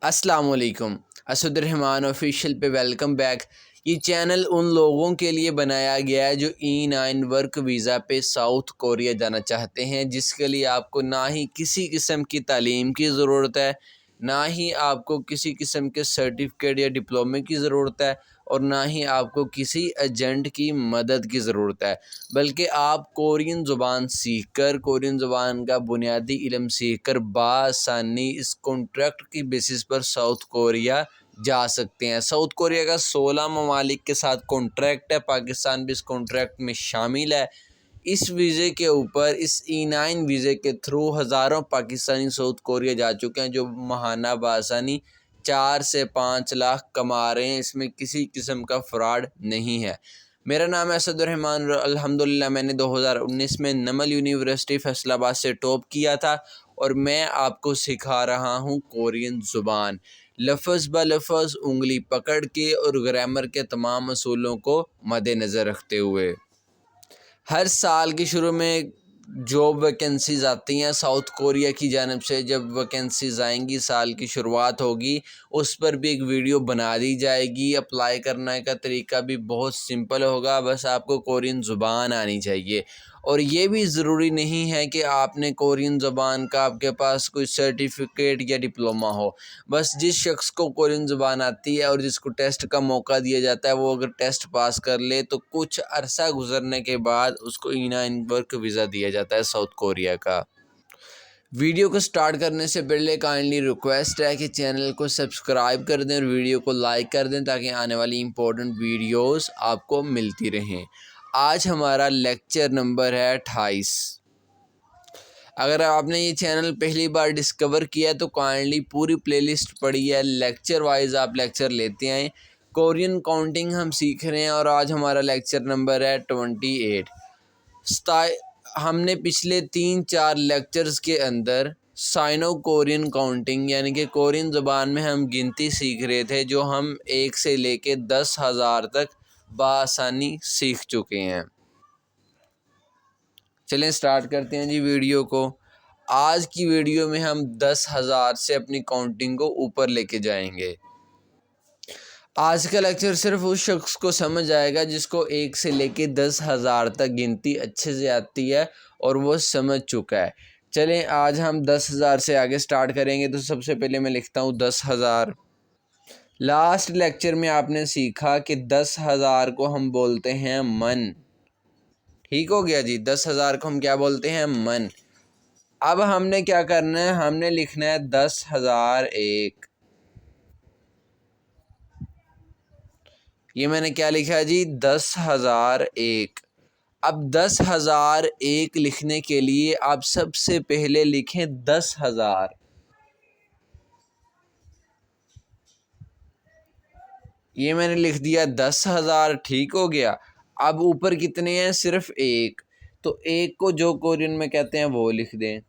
अस्सलाम वालेकुम। असदुर्रहमान ऑफिशियल पे वेलकम बैक। ये चैनल उन लोगों के लिए बनाया गया है जो E9 वर्क वीज़ा पे साउथ कोरिया जाना चाहते हैं, जिसके लिए आपको ना ही किसी किस्म की तालीम की ज़रूरत है, ना ही आपको किसी किस्म के सर्टिफिकेट या डिप्लोमे की ज़रूरत है, और ना ही आपको किसी एजेंट की मदद की ज़रूरत है, बल्कि आप कोरियन ज़ुबान सीख कर, कोरियन ज़ुबान का बुनियादी इल्म सीख कर बआसानी इस कॉन्ट्रैक्ट की बेसिस पर साउथ कोरिया जा सकते हैं। साउथ कोरिया का 16 ममालिक के साथ कॉन्ट्रैक्ट है, पाकिस्तान भी इस कॉन्ट्रैक्ट में शामिल है। इस वीज़े के ऊपर, इस E9 वीज़े के थ्रू हज़ारों पाकिस्तानी साउथ कोरिया जा चुके हैं, जो महाना बआसानी 4 से 5 लाख कमा रहे हैं। इसमें किसी किस्म का फ्रॉड नहीं है। मेरा नाम है असदुर्रहमान। अल्हम्दुलिल्लाह मैंने 2019 में नमल यूनिवर्सिटी फैसलाबाद से टॉप किया था, और मैं आपको सिखा रहा हूँ कोरियन ज़ुबान, लफ्ज़ ब लफ्ज़, उंगली पकड़ के और ग्रामर के तमाम असूलों को मद्देनज़र रखते हुए। हर साल के शुरू में जॉब वैकेंसीज़ आती हैं साउथ कोरिया की जानिब से। जब वैकेंसीज़ आएंगी, साल की शुरुआत होगी, उस पर भी एक वीडियो बना दी जाएगी। अप्लाई करने का तरीका भी बहुत सिंपल होगा, बस आपको कोरियन ज़ुबान आनी चाहिए। और ये भी ज़रूरी नहीं है कि आपने कोरियन ज़ुबान का आपके पास कोई सर्टिफिकेट या डिप्लोमा हो। बस जिस शख्स को कोरियन ज़ुबान आती है और जिसको टेस्ट का मौका दिया जाता है, वो अगर टेस्ट पास कर ले तो कुछ अरसा गुजरने के बाद उसको E9 वर्क वीज़ा दिया जाता है साउथ कोरिया का। वीडियो को स्टार्ट करने से पहले काइंडली रिक्वेस्ट है कि चैनल को सब्सक्राइब कर दें और वीडियो को लाइक कर दें, ताकि आने वाली इम्पोर्टेंट वीडियोस आपको मिलती रहें। आज हमारा लेक्चर नंबर है 28। अगर आपने ये चैनल पहली बार डिस्कवर किया है तो काइंडली पूरी प्लेलिस्ट पड़ी है, लेक्चर वाइज आप लेक्चर लेते आएँ। कोरियन काउंटिंग हम सीख रहे हैं और आज हमारा लेक्चर नंबर है 28। हमने पिछले 3-4 लेक्चर्स के अंदर साइनो कोरियन काउंटिंग यानी कि कोरियन ज़बान में हम गिनती सीख रहे थे, जो हम 1 से लेके 10,000 तक बआसानी सीख चुके हैं। चलें स्टार्ट करते हैं जी वीडियो को। आज की वीडियो में हम 10,000 से अपनी काउंटिंग को ऊपर लेके जाएंगे। आज का लेक्चर सिर्फ उस शख्स को समझ आएगा जिसको 1 से लेके 10,000 तक गिनती अच्छे से आती है और वो समझ चुका है। चलें आज हम 10,000 से आगे स्टार्ट करेंगे। तो सबसे पहले मैं लिखता हूँ 10,000। लास्ट लेक्चर में आपने सीखा कि 10,000 को हम बोलते हैं मन। ठीक हो गया जी, 10,000 को हम क्या बोलते हैं? मन। अब हमने क्या करना है, हमने लिखना है 10,001। ये मैंने क्या लिखा है जी? 10,001। अब 10,001 लिखने के लिए आप सबसे पहले लिखें 10,000। ये मैंने लिख दिया 10,000। ठीक हो गया। अब ऊपर कितने हैं? सिर्फ एक। तो एक को जो कोरियन में कहते हैं वो लिख दें।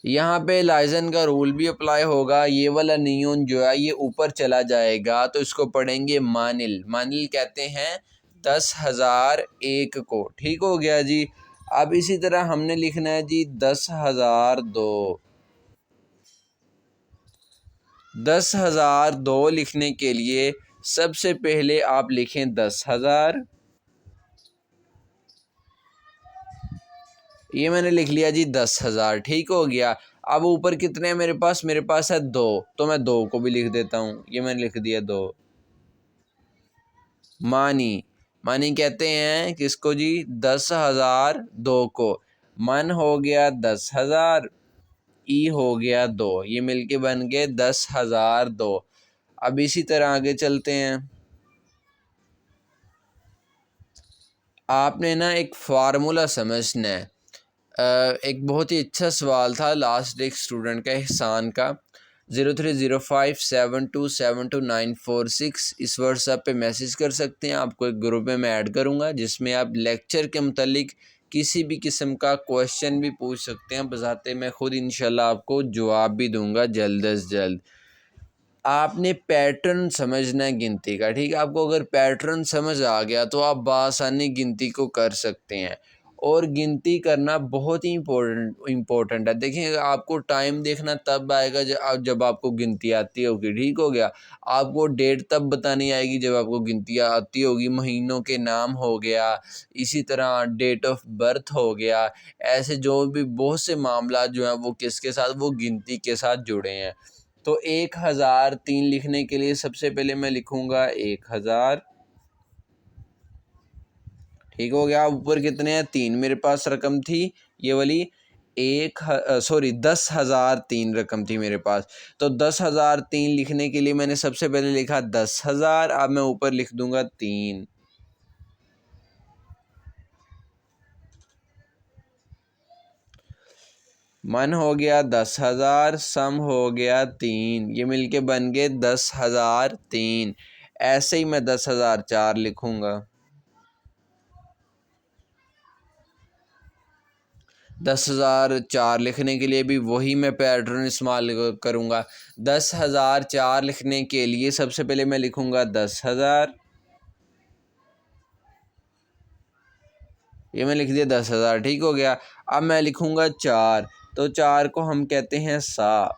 यहाँ पे लाइजन का रूल भी अप्लाई होगा। ये वाला नियॉन जो है ये ऊपर चला जाएगा, तो इसको पढ़ेंगे मानिल। मानिल कहते हैं 10,001 को। ठीक हो गया जी। अब इसी तरह हमने लिखना है जी 10,002। 10,002 लिखने के लिए सबसे पहले आप लिखें 10,000। ये मैंने लिख लिया जी 10,000। ठीक हो गया। अब ऊपर कितने हैं मेरे पास? मेरे पास है 2, तो मैं 2 को भी लिख देता हूँ। ये मैंने लिख दिया 2। मानी। मानी कहते हैं किसको जी? 10,002 को। मन हो गया 10,000, ई हो गया 2, ये मिलके बन गए 10,002। अब इसी तरह आगे चलते हैं। आपने ना एक फार्मूला समझना है। एक बहुत ही अच्छा सवाल था लास्ट एक स्टूडेंट का, एहसान का। 030572724946 इस व्हाट्सएप पे मैसेज कर सकते हैं। आपको एक ग्रुप में मैं ऐड करूँगा, जिसमें आप लेक्चर के मुतालिक किसी भी किस्म का क्वेश्चन भी पूछ सकते हैं। बजाते मैं खुद इंशाल्लाह आपको जवाब भी दूंगा जल्द अज जल्द। आपने पैटर्न समझना है गिनती का। ठीक है, आपको अगर पैटर्न समझ आ गया तो आप बआसानी गिनती को कर सकते हैं। और गिनती करना बहुत ही इम्पोर्टेंट है। देखिए, आपको टाइम देखना तब आएगा जब आपको गिनती आती होगी, ठीक हो गया। आपको डेट तब बतानी आएगी जब आपको गिनती आती होगी। महीनों के नाम हो गया, इसी तरह डेट ऑफ बर्थ हो गया, ऐसे जो भी बहुत से मामला जो हैं वो किसके साथ, वो गिनती के साथ जुड़े हैं। तो 1003 लिखने के लिए सबसे पहले मैं लिखूंगा 1000, ठीक हो गया। ऊपर कितने हैं, 3 मेरे पास रकम थी ये वाली, 10,003 रकम थी मेरे पास। तो 10,003 लिखने के लिए मैंने सबसे पहले लिखा 10,000, अब मैं ऊपर लिख दूंगा 3। मन हो गया 10,000, सम हो गया 3, ये मिलके बन गए 10,003। ऐसे ही मैं 10,004 लिखूंगा। 10,004 लिखने के लिए भी वही मैं पैटर्न इस्तेमाल करूँगा। 10,004 लिखने के लिए सबसे पहले मैं लिखूँगा 10,000, ये मैं लिख दिया 10,000, ठीक हो गया। अब मैं लिखूँगा 4, तो 4 को हम कहते हैं सा,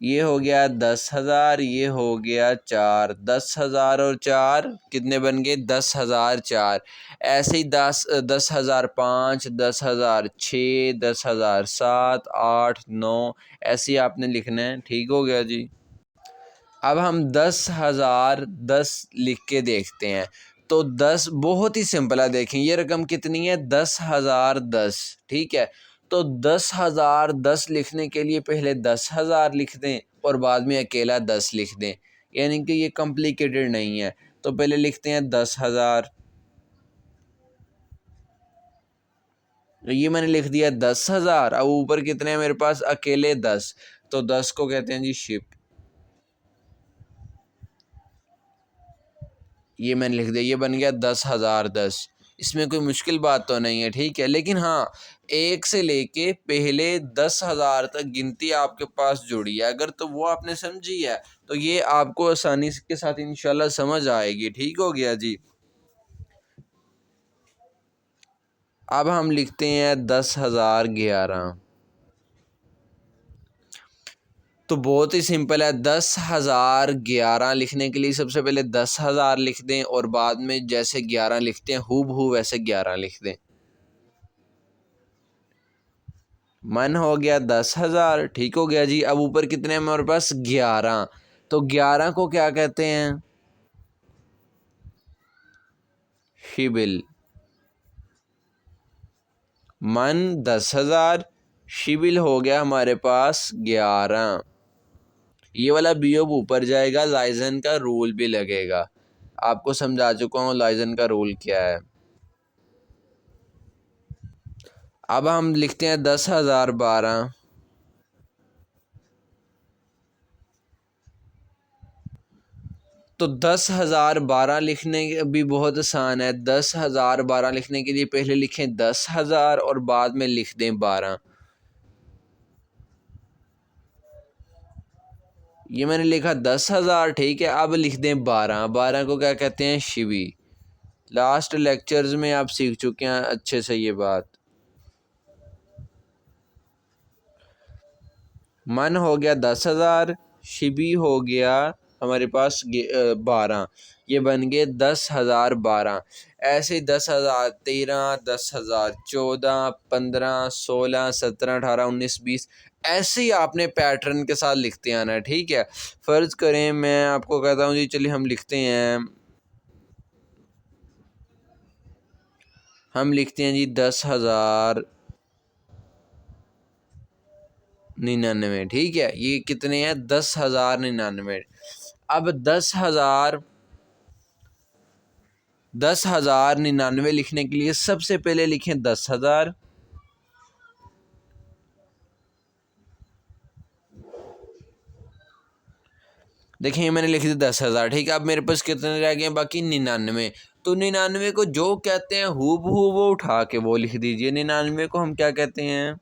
ये हो गया 10,000, ये हो गया 4, 10,000 और 4 कितने बन गए, 10,004। ऐसे ही 10,005, 10,006, 10,007, 8, 9, ऐसे ही आपने लिखना है, ठीक हो गया जी। अब हम 10,010 लिख के देखते हैं। तो 10 बहुत ही सिंपल है, देखें ये रकम कितनी है, 10,010, ठीक है। तो 10,010 लिखने के लिए पहले 10,000 लिख दें और बाद में अकेला 10 लिख दें, यानी कि ये कॉम्प्लिकेटेड नहीं है। तो पहले लिखते हैं 10,000, तो ये मैंने लिख दिया 10,000। अब ऊपर कितने हैं मेरे पास, अकेले 10, तो 10 को कहते हैं जी शिप, ये मैंने लिख दिया, ये बन गया 10,010। इसमें कोई मुश्किल बात तो नहीं है, ठीक है। लेकिन हाँ, 1 से लेके पहले 10,000 तक गिनती आपके पास जुड़ी है, अगर तो वो आपने समझी है तो ये आपको आसानी के साथ इंशाल्लाह समझ आएगी, ठीक हो गया जी। अब हम लिखते हैं 10,011, तो बहुत ही सिंपल है। 10,011 लिखने के लिए सबसे पहले 10,000 लिख दें और बाद में जैसे 11 लिखते हैं हूबहू वैसे 11 लिख दें। मन हो गया 10,000, ठीक हो गया जी। अब ऊपर कितने हैं हमारे पास, 11, तो 11 को क्या कहते हैं, शिबिल। मन 10,000, शिबिल हो गया हमारे पास 11। ये वाला बी अब ऊपर जाएगा, लाइजन का रूल भी लगेगा। आपको समझा चुका हूँ लाइजन का रूल क्या है। अब हम लिखते हैं 10,012, तो 10,012 लिखने भी बहुत आसान है। 10,012 लिखने के लिए पहले लिखें 10,000 और बाद में लिख दें 12। ये मैंने लिखा 10,000, ठीक है। अब लिख दें 12, 12 को क्या कहते हैं, शिवी। लास्ट लेक्चर्स में आप सीख चुके हैं अच्छे से ये बात। मन हो गया 10,000, शिबी हो गया हमारे पास 12, ये बन गए 10,012। ऐसे 10,013, 10,014, 15, 16, 17, 18, 19, 20, ऐसे ही आपने पैटर्न के साथ लिखते आना है, ठीक है। फ़र्ज़ करें मैं आपको कहता हूँ जी, चलिए हम लिखते हैं, हम लिखते हैं जी 10,099, ठीक है। ये कितने हैं, 10,099। अब 10,099 लिखने के लिए सबसे पहले लिखें 10,000, देखें ये मैंने लिख दिया 10,000, ठीक है। अब मेरे पास कितने रह गए बाकी, 99। तो 99 को जो कहते हैं हूबहू वो उठा के वो लिख दीजिए। 99 को हम क्या कहते हैं,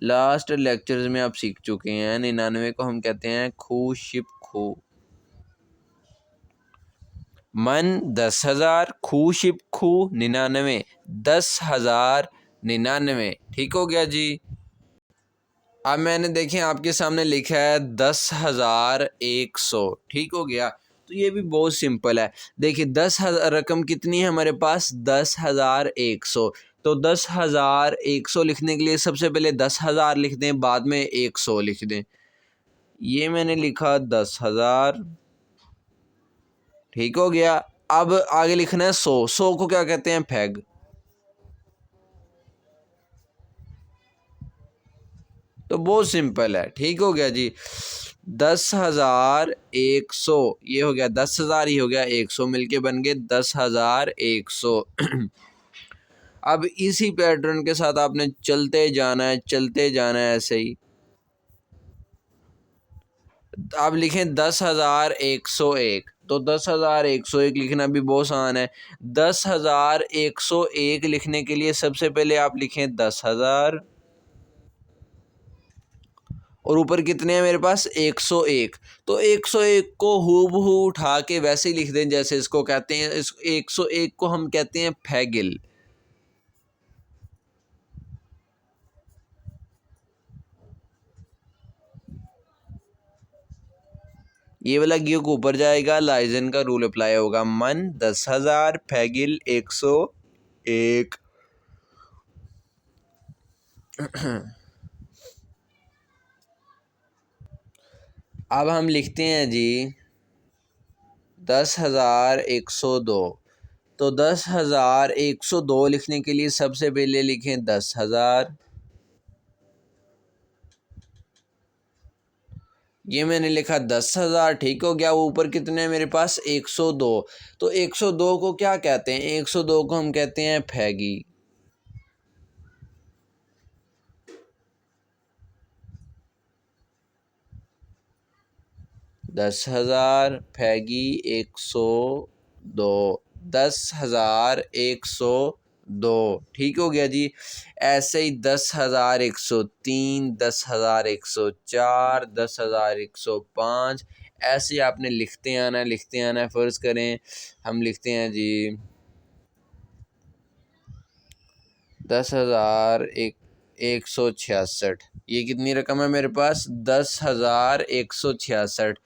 लास्ट लेक्चर्स में आप सीख चुके हैं। 99 को हम कहते हैं खू शिप खू। मन 10,000, खू शिप खू 99, 10,099। ठीक हो गया जी। अब मैंने देखें आपके सामने लिखा है 10,100। ठीक हो गया। तो ये भी बहुत सिंपल है। देखिए 10,000 रकम कितनी है हमारे पास, 10,100। तो 10,100 लिखने के लिए सबसे पहले 10,000 लिख दें, बाद में 100 लिख दें। ये मैंने लिखा 10,000। ठीक हो गया। अब आगे लिखना है 100। 100 को क्या कहते हैं, फैग। तो बहुत सिंपल है। ठीक हो गया जी। 10,100 ये हो गया, 10,000 ही हो गया, 100 मिलके बन गए 10,100। अब इसी पैटर्न के साथ आपने चलते जाना है, चलते जाना है ऐसे ही। आप लिखें 10,101। तो 10,101 लिखना भी बहुत आसान है। 10,101 लिखने के लिए सबसे पहले आप लिखें 10,000, और ऊपर कितने हैं मेरे पास, 101। तो 101 को हूबहू उठा के वैसे ही लिख दें जैसे इसको कहते हैं। इस 101 को हम कहते हैं फैगिल। ये वाला गियो को ऊपर जाएगा, लाइजन का रूल अप्लाई होगा। मन 10,000, फैगिल 101। अब हम लिखते हैं जी 10,102। तो 10,102 लिखने के लिए सबसे पहले लिखें 10,000। ये मैंने लिखा 10,000। ठीक हो गया। ऊपर कितने हैं मेरे पास, 102। तो 102 को क्या कहते हैं, 102 को हम कहते हैं फैगी। 10,000 फैगी 102। 10,102। ठीक हो गया जी। ऐसे ही 10,103, 10,104, 10,105, ऐसे ही आपने लिखते आना है, लिखते आना है। फ़र्ज़ करें हम लिखते हैं जी 10,166। ये कितनी रकम है मेरे पास, 10,166।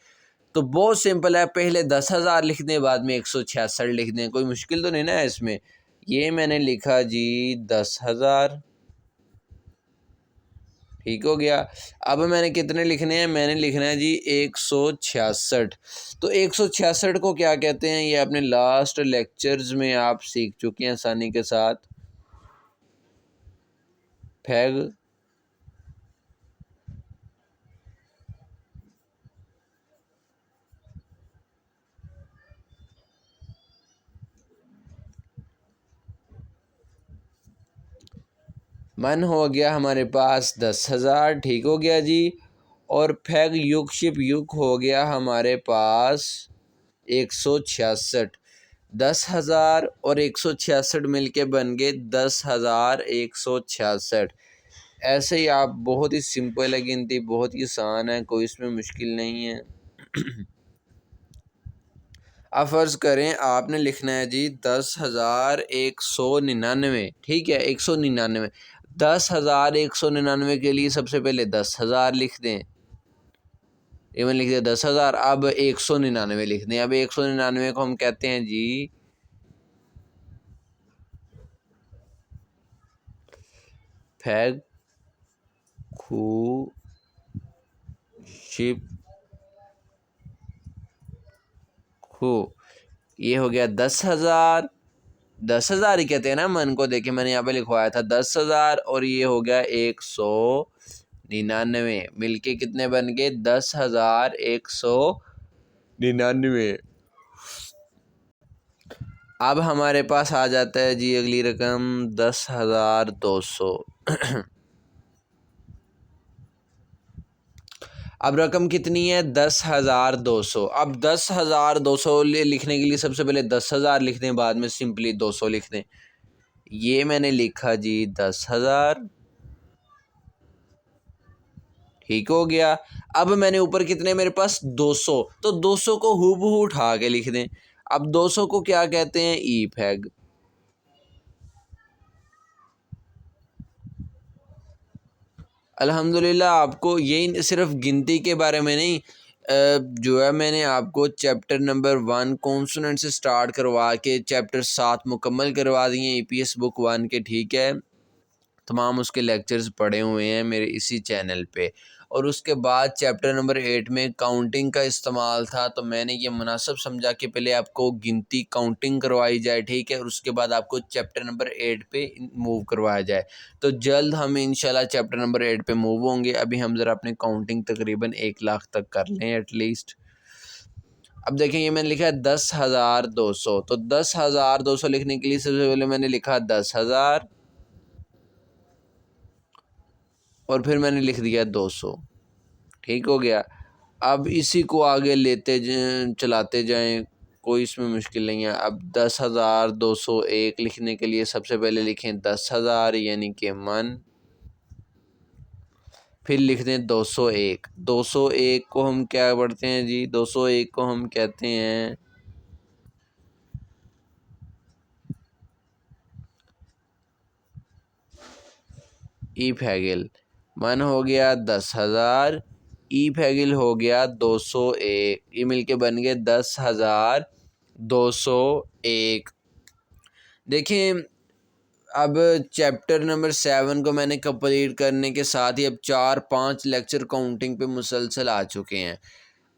तो बहुत सिंपल है, पहले 10,000 लिख दें, बाद में 166 लिख दें। कोई मुश्किल तो नहीं ना है इसमें। ये मैंने लिखा जी 10,000। ठीक हो गया। अब मैंने कितने लिखने हैं, मैंने लिखना है जी 166। तो 166 को क्या कहते हैं, ये अपने लास्ट लेक्चर्स में आप सीख चुके हैं आसानी के साथ। फैग मन हो गया हमारे पास 10,000। ठीक हो गया जी। और फैग युग शिप युग हो गया हमारे पास 166। 10,000 और 166 मिलके बन गए 10,166। ऐसे ही आप, बहुत ही सिंपल है गिनती, बहुत ही आसान है, कोई इसमें मुश्किल नहीं है। अब फ़र्ज़ करें आपने लिखना है जी 10,199। ठीक है, 199। 10,199 के लिए सबसे पहले 10,000 लिख दें। ये मैंने लिख दिया 10,000। अब 199 लिख दें। अब 199 को हम कहते हैं जी फैग खू शिप खू। ये हो गया 10,000। 10,000 ही कहते हैं ना मन को, देखिए मैंने यहाँ पे लिखवाया था 10,000, और ये हो गया 199। मिलके कितने बन गए, 10,199। अब हमारे पास आ जाता है जी अगली रकम 10,200। अब रकम कितनी है, 10,200। अब 10,200 लिखने के लिए सबसे पहले 10,000 लिख दें, बाद में सिंपली 200 लिख दें। ये मैंने लिखा जी 10,000। ठीक हो गया। अब मैंने ऊपर कितने मेरे पास, 200। तो 200 को हूबहू उठा के लिख दें। अब 200 को क्या कहते हैं? ई फैग। अल्हम्दुलिल्लाह आपको यही सिर्फ गिनती के बारे में नहीं, जो है मैंने आपको चैप्टर नंबर 1 कॉन्सोनेंट से स्टार्ट करवा के चैप्टर 7 मुकम्मल करवा दिए ईपीएस बुक 1 के, ठीक है। तमाम उसके लेक्चर्स पड़े हुए हैं मेरे इसी चैनल पे। और उसके बाद चैप्टर नंबर 8 में काउंटिंग का इस्तेमाल था, तो मैंने ये मुनासिब समझा कि पहले आपको गिनती काउंटिंग करवाई जाए, ठीक है, और उसके बाद आपको चैप्टर नंबर 8 पे मूव करवाया जाए। तो जल्द हम इंशाल्लाह चैप्टर नंबर 8 पे मूव होंगे। अभी हम ज़रा अपनी काउंटिंग तकरीबन 1 लाख तक कर लें एटलीस्ट। अब देखें, ये मैंने लिखा है 10,200, तो 10,200 लिखने के लिए सबसे पहले मैंने लिखा 10,000 और फिर मैंने लिख दिया 200, ठीक हो गया। अब इसी को आगे लेते चलाते जाएं, कोई इसमें मुश्किल नहीं है। अब 10,201 लिखने के लिए सबसे पहले लिखें 10,000 यानी कि मन, फिर लिख दें 201। 201 को हम क्या पढ़ते हैं जी? 201 को हम कहते हैं ई फैगिल। मन हो गया 10,000, ई फैगिल हो गया 201, ये मिलके बन गए 10,201। देखें, अब चैप्टर नंबर 7 को मैंने कंप्लीट करने के साथ ही अब 4-5 लेक्चर काउंटिंग पे मुसलसल आ चुके हैं।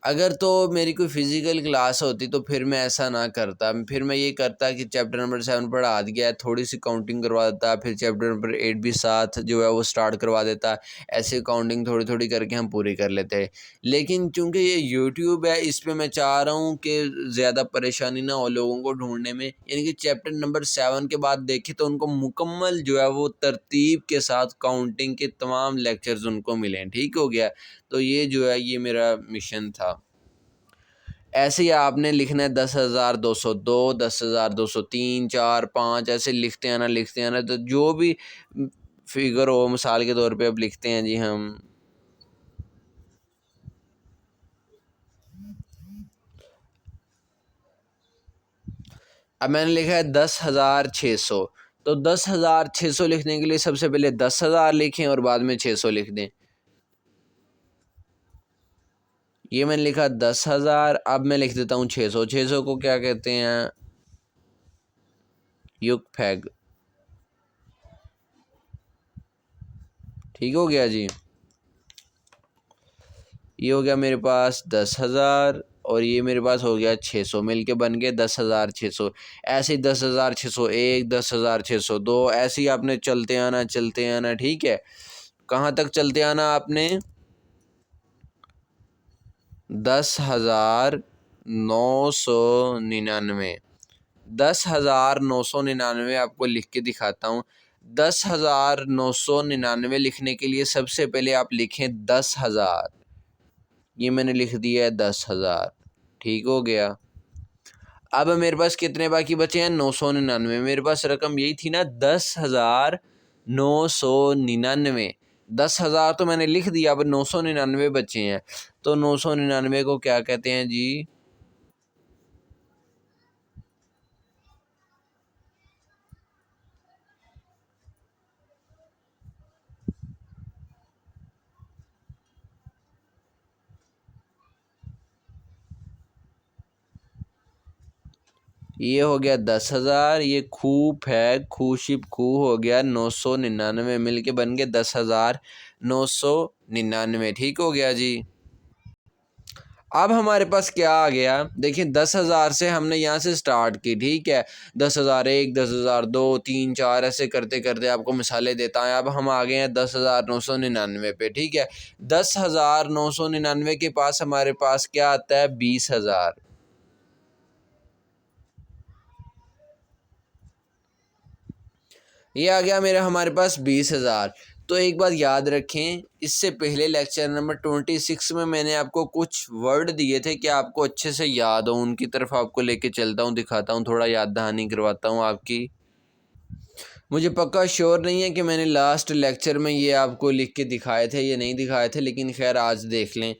अगर तो मेरी कोई फ़िज़िकल क्लास होती तो फिर मैं ऐसा ना करता, फिर मैं ये करता कि चैप्टर नंबर 7 पढ़ा दिया है, थोड़ी सी काउंटिंग करवा देता, फिर चैप्टर नंबर 8 भी साथ जो है वो स्टार्ट करवा देता। ऐसे काउंटिंग थोड़ी थोड़ी करके हम पूरी कर लेते हैं। लेकिन चूँकि ये यूट्यूब है, इस पे मैं चाह रहा हूँ कि ज़्यादा परेशानी ना हो लोगों को ढूँढने में, यानी कि चैप्टर नंबर 7 के बाद देखें तो उनको मुकम्मल जो है वो तरतीब के साथ काउंटिंग के तमाम लेक्चर्स उनको मिलें, ठीक हो गया। तो ये जो है ये मेरा मिशन था। ऐसे ही आपने लिखना है 10,202, 10,203, 4, 5 ऐसे लिखते आना, तो जो भी फिगर हो, मिसाल के तौर पे अब लिखते हैं जी हम, अब मैंने लिखा है 10,600। तो 10,600 लिखने के लिए सबसे पहले 10,000 लिखें और बाद में 600 लिख दें। ये मैंने लिखा 10,000, अब मैं लिख देता हूँ 600। 600 को क्या कहते हैं? युग फैग, ठीक हो गया जी। ये हो गया मेरे पास 10,000 और ये मेरे पास हो गया 600, मिल के बन गए 10,600। ऐसे ही 10,601, 10,602, ऐसे ही आपने चलते आना, ठीक है। कहाँ तक चलते आना आपने? 10,999। 10,999 आपको लिख के दिखाता हूँ। 10,999 लिखने के लिए सबसे पहले आप लिखें 10,000। ये मैंने लिख दिया है 10,000, ठीक हो गया। अब मेरे पास कितने बाकी बचे हैं? 999। मेरे पास रकम यही थी ना, 10,999। 10,000 तो मैंने लिख दिया, अब 999 बचे हैं। तो 999 को क्या कहते हैं जी? ये हो गया 10,000, ये खूब है, खूशिप खूह हो गया 999, मिल के बन गए 10,999, ठीक हो गया जी। अब हमारे पास क्या आ गया? देखिए 10,000 से हमने यहाँ से स्टार्ट की, ठीक है। 10,001, 10,002, 3, 4 ऐसे करते करते आपको मिसालें देता है। अब हम आ गए हैं 10,999 पे, ठीक है। 10,999 के पास हमारे पास क्या आता है? 20,000। ये आ गया मेरा हमारे पास 20,000। तो एक बात याद रखें, इससे पहले लेक्चर नंबर 26 में मैंने आपको कुछ वर्ड दिए थे कि आपको अच्छे से याद हो, उनकी तरफ आपको लेके चलता हूँ, दिखाता हूँ, थोड़ा याद दहानी करवाता हूँ आपकी। मुझे पक्का श्योर नहीं है कि मैंने लास्ट लेक्चर में ये आपको लिख के दिखाए थे या नहीं दिखाए थे, लेकिन खैर आज देख लें।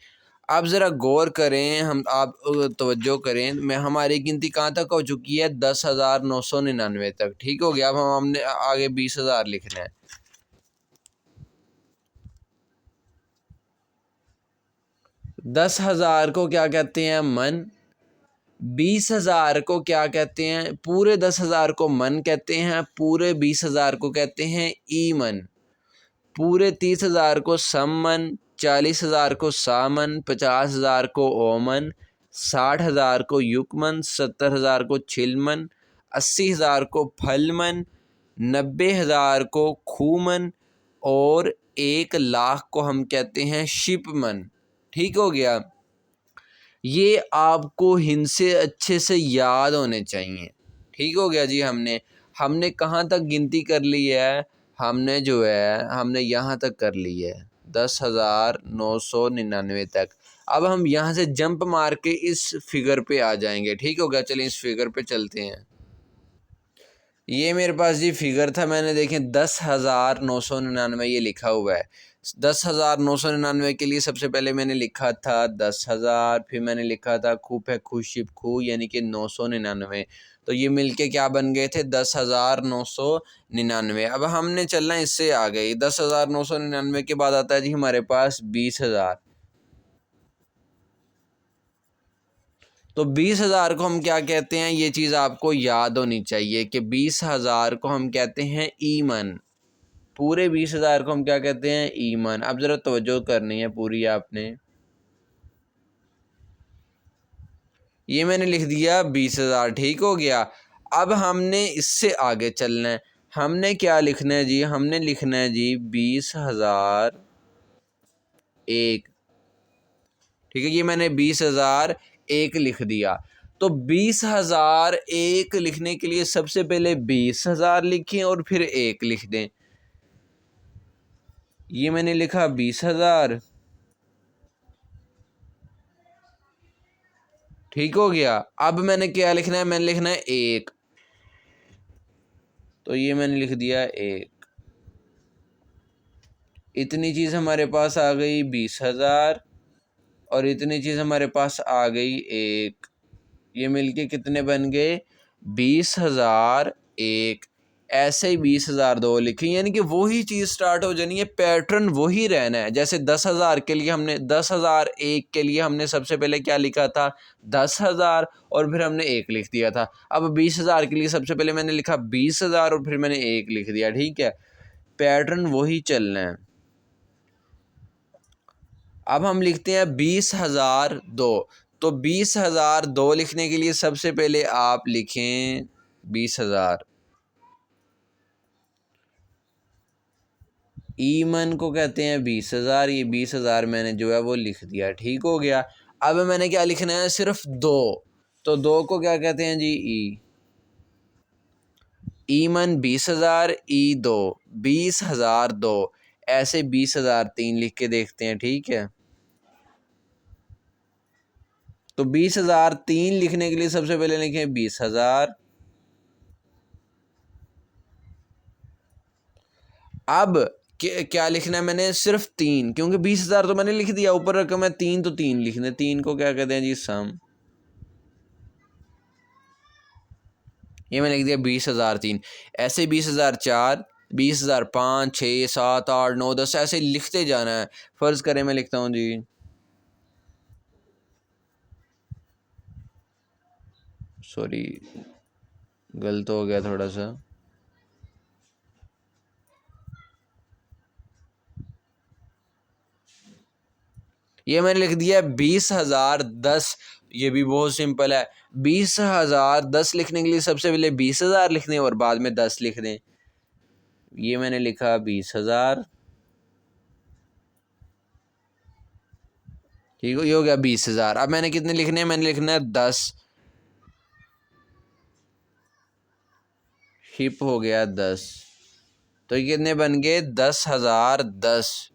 आप ज़रा गौर करें, हम आप तवज्जो करें, मैं हमारी गिनती कहाँ तक हो चुकी है? 10,999 तक। ठीक हो गया। अब हमने आगे 20,000 लिखना है। 10,000 को क्या कहते हैं? मन। 20,000 को क्या कहते हैं? पूरे 10,000 को मन कहते हैं, पूरे 20,000 को कहते हैं ईमन। पूरे 30,000 को सम्मन, 40,000 को सामन, 50,000 को ओमन, 60,000 को युकमन, 70,000 को छिलमन, 80,000 को फलमन, 90,000 को खूमन और 1,00,000 को हम कहते हैं शिपमन। ठीक हो गया। ये आपको हिंसे अच्छे से याद होने चाहिए। ठीक हो गया जी। हमने कहाँ तक गिनती कर ली है? हमने जो है हमने यहाँ तक कर ली है, 10,999 तक। अब हम यहाँ से जंप मार के इस फिगर पे आ जाएंगे। ठीक हो गया। चलिए इस फिगर पे चलते हैं। ये मेरे पास जी फिगर था, मैंने देखें 10,999 ये लिखा हुआ है। 10,999 के लिए सबसे पहले मैंने लिखा था 10,000, फिर मैंने लिखा था खूब है खुशिब खू यानी कि 999। तो ये मिलके क्या बन गए थे? 10,999। अब हमने चलना इससे आ गई। 10,999 के बाद आता है जी हमारे पास 20,000। तो 20,000 को हम क्या कहते हैं? ये चीज़ आपको याद होनी चाहिए कि 20,000 को हम कहते हैं ईमन। पूरे 20,000 को हम क्या कहते हैं? ईमन। अब ज़रा तवज्जो करनी है पूरी आपने। ये मैंने लिख दिया 20,000। ठीक हो गया। अब हमने इससे आगे चलना है। हमने क्या लिखना है जी? हमने लिखना है जी 20,001। ठीक है। ये मैंने 20,001 लिख दिया। तो 20,001 लिखने के लिए सबसे पहले 20,000 लिखें और फिर 1 लिख दें। ये मैंने लिखा 20,000। ठीक हो गया। अब मैंने क्या लिखना है? मैंने लिखना है 1। तो ये मैंने लिख दिया 1। इतनी चीज़ हमारे पास आ गई 20,000 और इतनी चीज़ हमारे पास आ गई 1। ये मिलके कितने बन गए? 20,001। ऐसे ही 20,002 लिखी, यानी कि वही चीज़ स्टार्ट हो जानी है, पैटर्न वही रहना है। जैसे 10,000 के लिए हमने 10,001 के लिए हमने सबसे पहले क्या लिखा था? 10,000 और फिर हमने 1 लिख दिया था। अब 20,000 के लिए सबसे पहले मैंने लिखा 20,000 और फिर मैंने 1 लिख दिया। ठीक है। पैटर्न वही चलना है। अब हम लिखते हैं 20,002। तो 20,002 लिखने के लिए सबसे पहले आप लिखें 20,000। ईमन को कहते हैं 20,000। ये 20,000 मैंने जो है वो लिख दिया। ठीक हो गया। अब मैंने क्या लिखना है? सिर्फ 2। तो 2 को क्या कहते हैं जी? ईमन 20,000 ई 2 20,002। ऐसे 20,003 लिख के देखते हैं। ठीक है। तो 20,003 लिखने के लिए सबसे पहले लिखें 20,000। अब क्या लिखना है? मैंने सिर्फ 3, क्योंकि 20,000 तो मैंने लिख दिया, ऊपर रकम है 3 तो 3 लिखने। 3 को क्या कहते हैं जी? सम। ये मैंने लिख दिया 20,003। ऐसे 20,004, 20,005, 6, 7, 8, 9, 10 ऐसे लिखते जाना है। फ़र्ज़ करें मैं लिखता हूँ जी, सॉरी गलत हो गया थोड़ा सा। ये मैंने लिख दिया 20,010। ये भी बहुत सिंपल है। 20,010 लिखने के लिए सबसे पहले 20,000 लिख दें और बाद में 10 लिख दें। ये मैंने लिखा 20,000। ठीक हो, ये हो गया 20,000। अब मैंने कितने लिखने हैं? मैंने लिखना है 10। हिप हो गया 10। तो ये कितने बन गए? 10,010।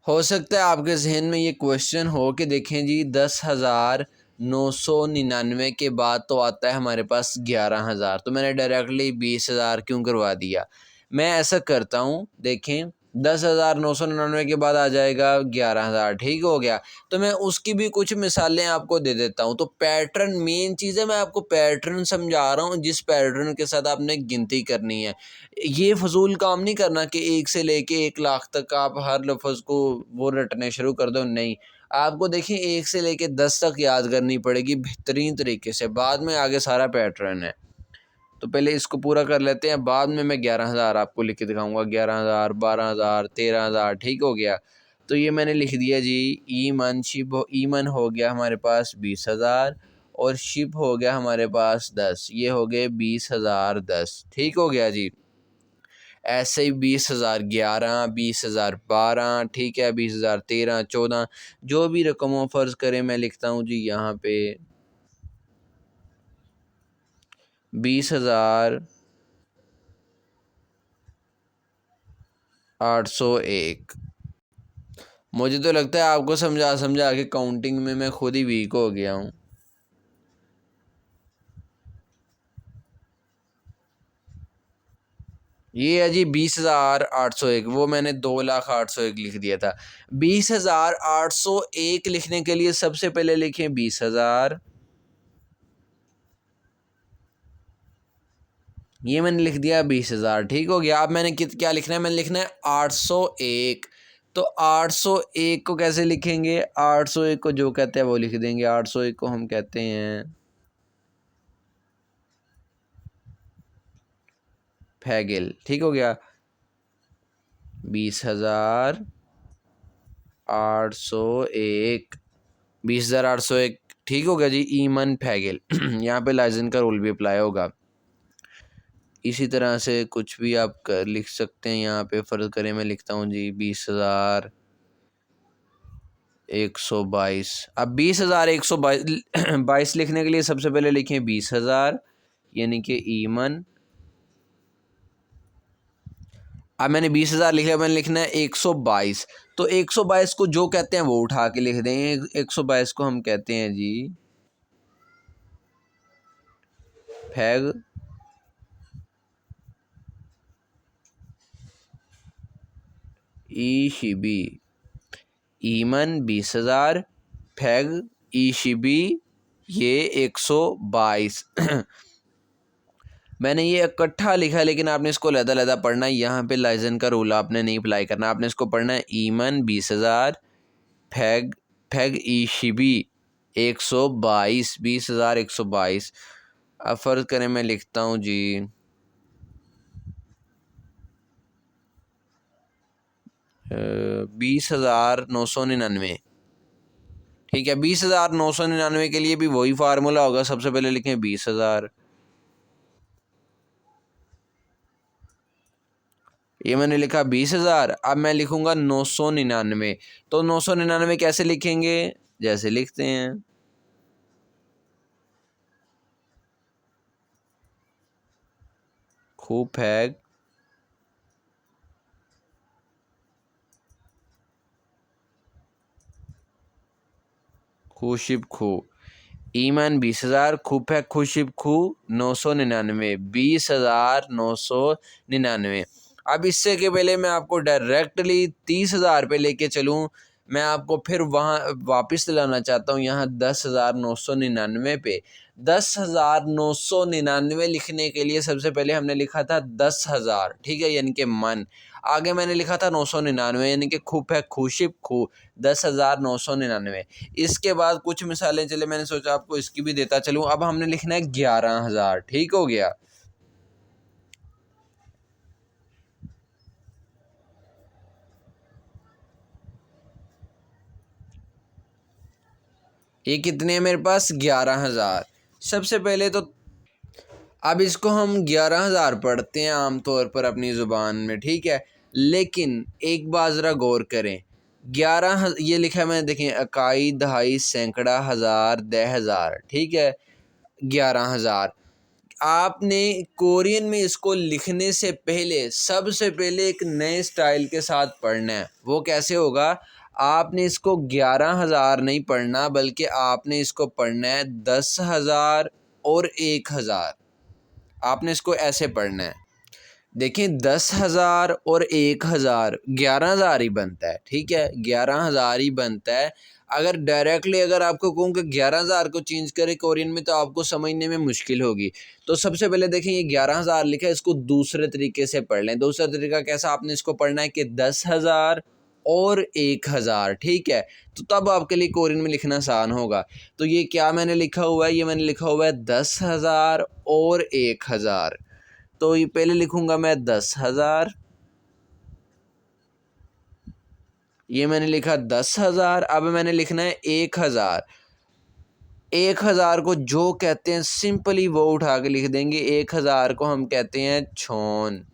हो सकता है आपके जहन में ये क्वेश्चन हो कि देखें जी 10,999 के बाद तो आता है हमारे पास 11,000, तो मैंने डायरेक्टली 20,000 क्यों करवा दिया? मैं ऐसा करता हूँ, देखें 10,999 के बाद आ जाएगा 11,000। ठीक हो गया। तो मैं उसकी भी कुछ मिसालें आपको दे देता हूँ। तो पैटर्न मेन चीज़ है, मैं आपको पैटर्न समझा रहा हूँ जिस पैटर्न के साथ आपने गिनती करनी है। ये फजूल काम नहीं करना कि 1 से लेके 1 लाख तक आप हर लफ्ज़ को वो रटने शुरू कर दो, नहीं। आपको देखिए 1 से लेके 10 तक याद करनी पड़ेगी बेहतरीन तरीके से, बाद में आगे सारा पैटर्न है। तो पहले इसको पूरा कर लेते हैं, बाद में मैं 11,000 आपको लिख के दिखाऊंगा। 11,000, 12,000, 13,000। ठीक हो गया। तो ये मैंने लिख दिया जी। ईमन हो गया हमारे पास 20,000 और शिप हो गया हमारे पास 10। ये हो गए 20,010। ठीक हो गया जी। ऐसे ही 20,011, 20,012, ठीक है, 20,013, 14, जो भी रकम हो फ़र्ज़ करें मैं लिखता हूँ जी यहाँ पे 20,801। मुझे तो लगता है आपको समझा समझा के काउंटिंग में मैं खुद ही वीक हो गया हूँ। ये है जी 20,801। वो मैंने 2,08,101 लिख दिया था। 20,801 लिखने के लिए सबसे पहले लिखें 20,000। ये मैंने लिख दिया 20,000। ठीक हो गया। अब मैंने क्या लिखना है? मैंने लिखना है 801। तो 801 को कैसे लिखेंगे? 801 को जो कहते हैं वो लिख देंगे। 801 को हम कहते हैं फैगिल। ठीक हो गया। 20,801। 20,801। ठीक हो गया जी। ईमन फैगिल। यहाँ पे लाइजन का रूल भी अप्लाई होगा। इसी तरह से कुछ भी आप लिख सकते हैं। यहाँ पे फ़र्ज़ करें मैं लिखता हूँ जी 20,122। अब 20,122 लिखने के लिए सबसे पहले लिखें 20,000, यानी कि ईमन। अब मैंने 20,000 लिख लिया, मैंने लिखना है 122। तो 122 को जो कहते हैं वो उठा के लिख देंगे। 122 को हम कहते हैं जी फैग ईशिबी। ईमन 20,000, फैग ईशिबी ये 122। मैंने ये इकट्ठा लिखा है, लेकिन आपने इसको लहदा पढ़ना है। यहाँ पे लाइजन का रूल आपने नहीं अप्लाई करना। आपने इसको पढ़ना है ईमन 20,000, फैग फैग ईशिबी 122। 20,122। अब फ़र्ज़ करें मैं लिखता हूँ जी 20,999। ठीक है। 20,999 के लिए भी वही फार्मूला होगा। सबसे पहले लिखें 20,000। ये मैंने लिखा 20,000। अब मैं लिखूंगा 999। तो 999 कैसे लिखेंगे? जैसे लिखते हैं खूब फैग खुशिब खू। ईमान 20,000, खूब फैग खुशिब खू 999। 20,999। अब इससे के पहले मैं आपको डायरेक्टली 30,000 पे लेके चलूँ, मैं आपको फिर वहाँ वापस लाना चाहता हूँ यहाँ 10,999 पे। 10,999 लिखने के लिए सबसे पहले हमने लिखा था 10,000। ठीक है, यानी कि मन। आगे मैंने लिखा था 999, यानी कि खूब है खुशिब खू 10,999। इसके बाद कुछ मिसालें चले, मैंने सोचा आपको इसकी भी देता चलूँ। अब हमने लिखना है 11,000। ठीक हो गया। ये कितने हैं मेरे पास? 11,000। सबसे पहले तो अब इसको हम 11,000 पढ़ते हैं आमतौर पर अपनी ज़ुबान में। ठीक है, लेकिन एक बात ज़रा गौर करें। 11 ये लिखा है मैंने, देखें, इकाई, दहाई, सैकड़ा, हज़ार, 10,000। ठीक है, 11,000। आपने कोरियन में इसको लिखने से पहले सबसे पहले एक नए स्टाइल के साथ पढ़ना है। वो कैसे होगा? आपने इसको 11,000 नहीं पढ़ना, बल्कि आपने इसको पढ़ना है 10,000 और 1,000। आपने इसको ऐसे पढ़ना है। देखें 10,000 और 1,000 11,000 ही बनता है, ठीक है, 11,000 ही बनता है। अगर डायरेक्टली अगर आपको कहूँ कि 11,000 को चेंज करें कोरियन में तो आपको समझने में मुश्किल होगी। तो सबसे पहले देखें ये 11,000 लिखा है, इसको दूसरे तरीके से पढ़ लें। दूसरा तरीका कैसा, आपने इसको पढ़ना है कि 10,000 और 1,000, ठीक है, तो तब आपके लिए कोरियन में लिखना आसान होगा। तो ये क्या मैंने लिखा हुआ है, ये मैंने लिखा हुआ है 10,000 और 1,000। तो ये पहले लिखूंगा मैं 10,000, ये मैंने लिखा 10,000। अब मैंने लिखना है 1,000। 1,000 को जो कहते हैं सिंपली वो उठा के लिख देंगे। 1,000 को हम कहते हैं छौन।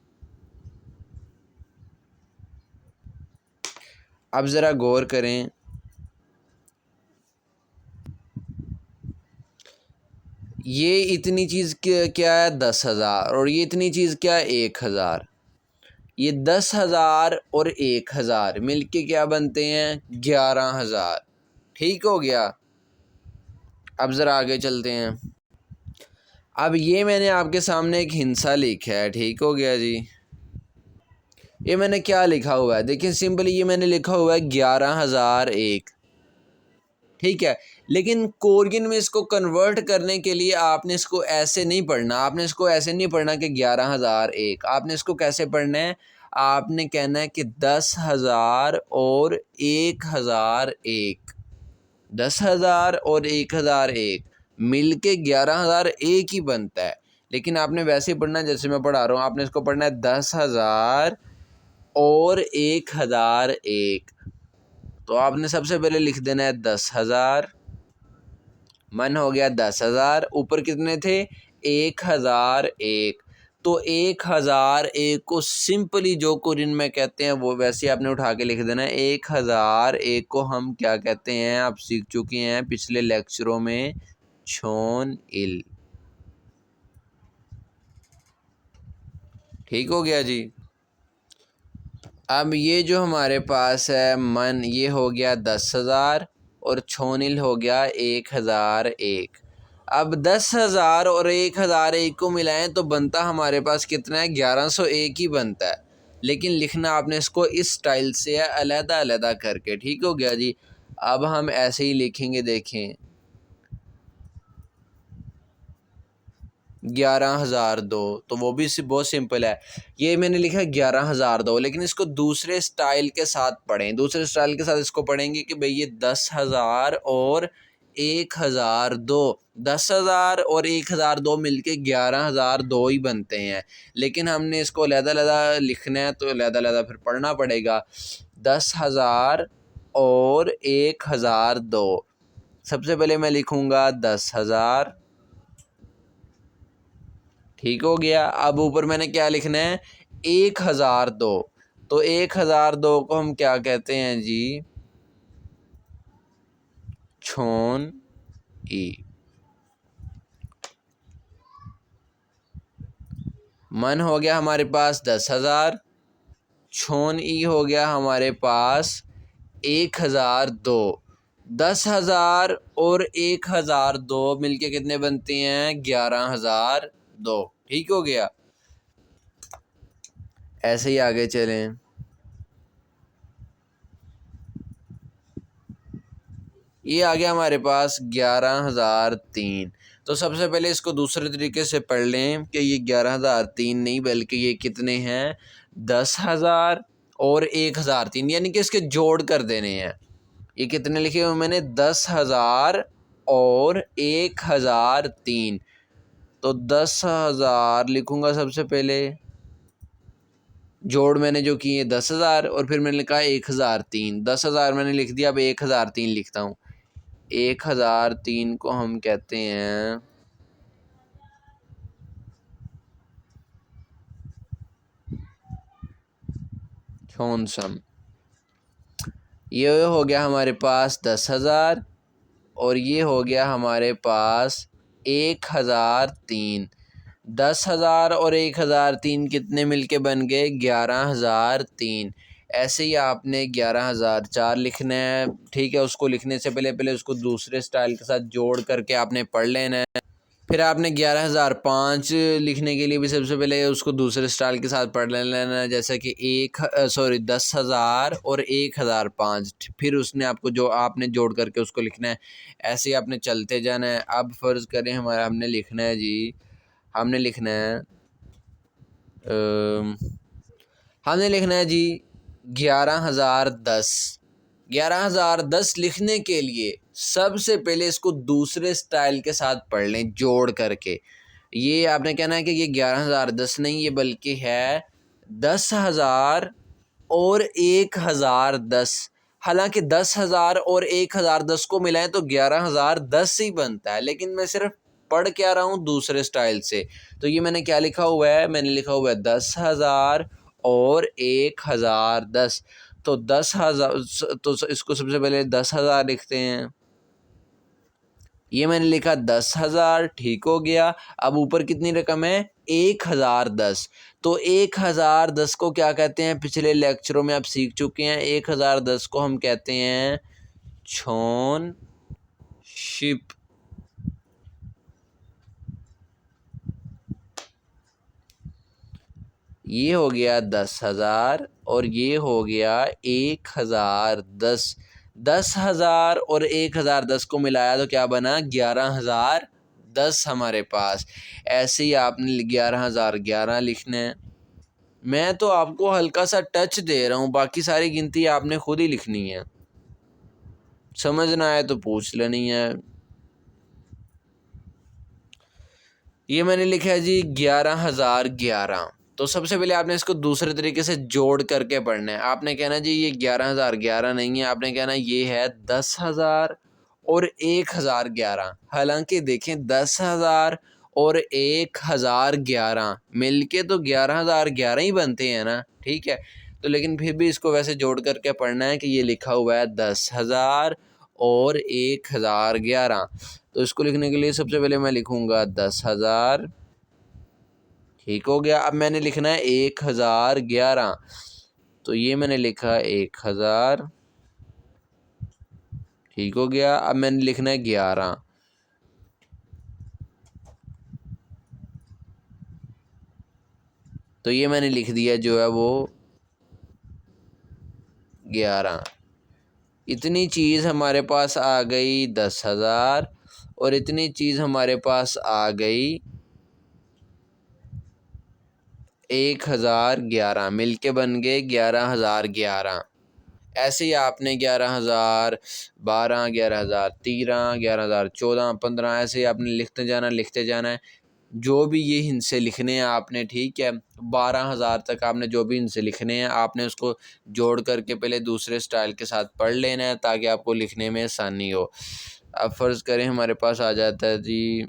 अब ज़रा गौर करें, ये इतनी चीज़ क्या है 10,000 और ये इतनी चीज़ क्या है 1,000। ये 10,000 और 1,000 मिलके क्या बनते हैं 11,000, ठीक हो गया। अब ज़रा आगे चलते हैं। अब ये मैंने आपके सामने एक हिंसा लिखा है, ठीक हो गया जी। ये मैंने क्या लिखा हुआ है, देखिए सिंपली ये मैंने लिखा हुआ है 11,001, ठीक है। लेकिन कोरियन में इसको कन्वर्ट करने के लिए आपने इसको ऐसे नहीं पढ़ना, आपने इसको ऐसे नहीं पढ़ना कि 11,001। आपने इसको कैसे पढ़ना है, आपने कहना है कि 10,000 और 1,001, 10,000 और 1,001 मिल के 11,001 ही बनता है। लेकिन आपने वैसे ही पढ़ना है जैसे मैं पढ़ा रहा हूँ। आपने इसको पढ़ना है 10,000 और 1,001। तो आपने सबसे पहले लिख देना है 10,000, मन हो गया 10,000, ऊपर कितने थे 1,001। तो 1,001 को सिंपली जो कोरियन में कहते हैं वो वैसे आपने उठा के लिख देना है। 1,001 को हम क्या कहते हैं, आप सीख चुके हैं पिछले लेक्चरों में, छोन इल, ठीक हो गया जी। अब ये जो हमारे पास है मन, ये हो गया 10,000 और छोनिल हो गया 1,001। अब 10,000 और 1,001 को मिलाएं तो बनता हमारे पास कितना है 1101 ही बनता है। लेकिन लिखना आपने इसको इस स्टाइल से है, अलग अलग करके, ठीक हो गया जी। अब हम ऐसे ही लिखेंगे, देखें 11,002, तो वो भी बहुत सिंपल है। ये मैंने लिखा 11,002, लेकिन इसको दूसरे स्टाइल के साथ पढ़ें। दूसरे स्टाइल के साथ इसको पढ़ेंगे कि भाई ये 10,000 और 1,002, 10,000 और 1,002 मिलके 11,002 ही बनते हैं। लेकिन हमने इसको अलग-अलग लिखना है तो अलग-अलग फिर पढ़ना पड़ेगा। 10,000 और 1,002, सबसे पहले मैं लिखूँगा 10,000, ठीक हो गया। अब ऊपर मैंने क्या लिखना है 1,002। तो 1,002 को हम क्या कहते हैं जी, छोन ई। मन हो गया हमारे पास 10,000, छोन ई हो गया हमारे पास 1,002। 10,000 और 1,002 मिलके कितने बनते हैं 11,002, ठीक हो गया। ऐसे ही आगे चलें। ये आ गया हमारे पास 11,003। तो सबसे पहले इसको दूसरे तरीके से पढ़ लें कि ये 11,003 नहीं बल्कि ये कितने हैं 10,000 और 1,003, यानी कि इसके जोड़ कर देने हैं। ये कितने लिखे हुए मैंने 10,000 और 1,003। तो 10,000 लिखूंगा सबसे पहले, जोड़ मैंने जो किए 10,000 और फिर मैंने लिखा 1,003। 10,000 मैंने लिख दिया, अब 1,003 लिखता हूँ। 1,003 को हम कहते हैं छोनसम। ये हो गया हमारे पास 10,000 और ये हो गया हमारे पास 1,003। 10,000 और 1,003 कितने मिलके बन गए 11,003। ऐसे ही आपने 11,004 लिखना है, ठीक है। उसको लिखने से पहले उसको दूसरे स्टाइल के साथ जोड़ करके आपने पढ़ लेना है। फिर आपने 11,005 लिखने के लिए भी सबसे पहले उसको दूसरे स्टाइल के साथ पढ़ लेना, जैसा कि 10,000 और 1,005। फिर उसने आपको जो आपने जोड़ करके उसको लिखना है, ऐसे ही आपने चलते जाना है। अब फ़र्ज़ करें हमने लिखना है जी, हमने लिखना है हमने लिखना है जी 11,010। 11,010 लिखने के लिए सबसे पहले इसको दूसरे स्टाइल के साथ पढ़ लें जोड़ करके। ये आपने कहना है कि ये 11,010 नहीं, ये बल्कि है 10,000 और 1,010। हालांकि 10,000 और 1,010 को मिलाएं तो 11,010 ही बनता है, लेकिन मैं सिर्फ पढ़ क्या रहा हूँ दूसरे स्टाइल से। तो ये मैंने क्या लिखा हुआ है, मैंने लिखा हुआ है 10,000 और 1,010। तो 10,000, तो इसको सबसे पहले 10,000 लिखते हैं। ये मैंने लिखा 10,000, ठीक हो गया। अब ऊपर कितनी रकम है, 1,010। तो 1,010 को क्या कहते हैं, पिछले लेक्चरों में आप सीख चुके हैं। 1,010 को हम कहते हैं छौन शिप। ये हो गया 10,000 और ये हो गया 1,010। 10,000 और 1,010 को मिलाया तो क्या बना, 11,010 हमारे पास। ऐसे ही आपने 11,011 लिखना है। मैं तो आपको हल्का सा टच दे रहा हूँ, बाकी सारी गिनती आपने खुद ही लिखनी है। समझ ना आए तो पूछ लेनी है। ये मैंने लिखा है जी 11,011। तो सबसे पहले आपने इसको दूसरे तरीके से जोड़ करके पढ़ना है। आपने कहना जी ये 11,011 नहीं है, आपने कहना ये है 10,000 और 1,011। हालांकि देखें 10,000 और 1,011 मिलके तो 11,011 ही बनते हैं ना, ठीक है। तो लेकिन फिर भी इसको वैसे जोड़ करके पढ़ना है कि ये लिखा हुआ है 10,000 और 1,011। तो इसको लिखने के लिए सबसे पहले मैं लिखूंगा 10,000, ठीक हो गया। अब मैंने लिखना है 1,011। तो ये मैंने लिखा 1,000, ठीक हो गया। अब मैंने लिखना है 11। तो ये मैंने लिख दिया जो है वो 11। इतनी चीज़ हमारे पास आ गई 10,000 और इतनी चीज़ हमारे पास आ गई 1,011। मिलके बन गए 11,011। ऐसे ही आपने 11,012, 11,013, 11,014, 15 ऐसे ही आपने लिखते जाना है। जो भी ये हिस्से लिखने हैं आपने, ठीक है। 12,000 तक आपने जो भी हिस्से लिखने हैं आपने उसको जोड़ करके पहले दूसरे स्टाइल के साथ पढ़ लेना है ताकि आपको लिखने में आसानी हो। अब फ़र्ज़ करें हमारे पास आ जाता है जी,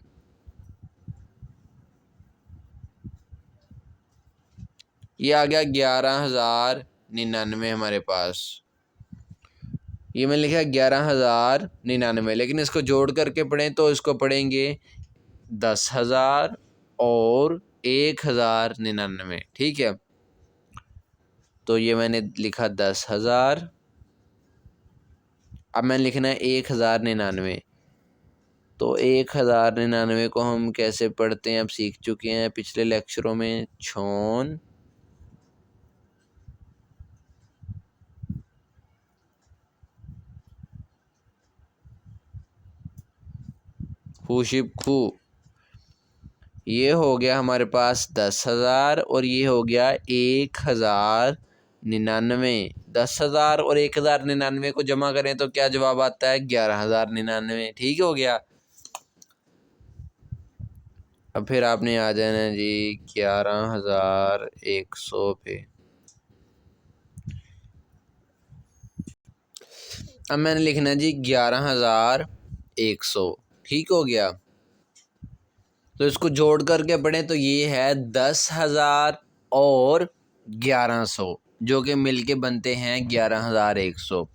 ये आ गया 11,099 हमारे पास। ये मैंने लिखा 11,099, लेकिन इसको जोड़ करके पढ़ें तो इसको पढ़ेंगे 10,000 और 1,099, ठीक है। तो ये मैंने लिखा 10,000। अब मैंने लिखना है 1,099। तो 1,099 को हम कैसे पढ़ते हैं अब सीख चुके हैं पिछले लेक्चरों में। छौन खूशिप खू। ये हो गया हमारे पास 10,000 और ये हो गया 1,099। 10,000 और 1,099 को जमा करें तो क्या जवाब आता है, 11,099, ठीक हो गया। अब फिर आपने आ जाना जी 11,100 पे। अब मैंने लिखना है जी 11,100, ठीक हो गया। तो इसको जोड़ करके पढ़ें तो ये है 10,000 और 1,100 जो कि मिलके बनते हैं 11,100।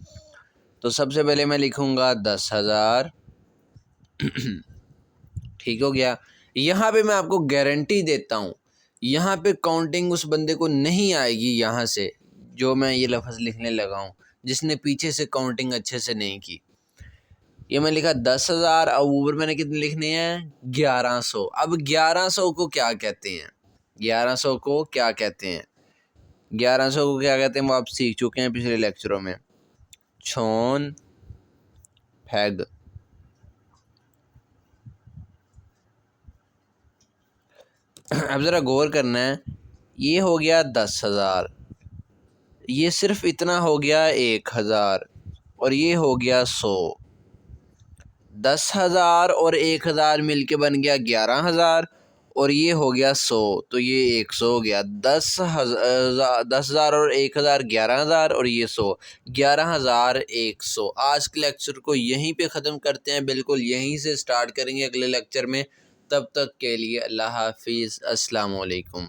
तो सबसे पहले मैं लिखूंगा 10,000, ठीक हो गया। यहाँ पे मैं आपको गारंटी देता हूँ, यहाँ पे काउंटिंग उस बंदे को नहीं आएगी यहाँ से जो मैं ये लफ्ज़ लिखने लगा हूँ, जिसने पीछे से काउंटिंग अच्छे से नहीं की। ये मैंने लिखा 10,000, अब ऊपर मैंने कितने लिखने हैं 1100। अब 1100 को क्या कहते हैं, 1100 को क्या कहते हैं, 1100 को क्या कहते हैं वो आप सीख चुके हैं पिछले लेक्चरों में। छोन फैग। अब ज़रा गौर करना है, ये हो गया 10,000, ये सिर्फ इतना हो गया 1,000, और ये हो गया 100। 10,000 और 1,000 मिलके बन गया 11,000, और ये हो गया 100, तो ये 100 हो गया। 10,000 और 1,000 11,000, और ये 100 11,100। आज के लेक्चर को यहीं पे ख़त्म करते हैं, बिल्कुल यहीं से स्टार्ट करेंगे अगले लेक्चर में। तब तक के लिए अल्लाह हाफिज़, अस्सलाम वालेकुम।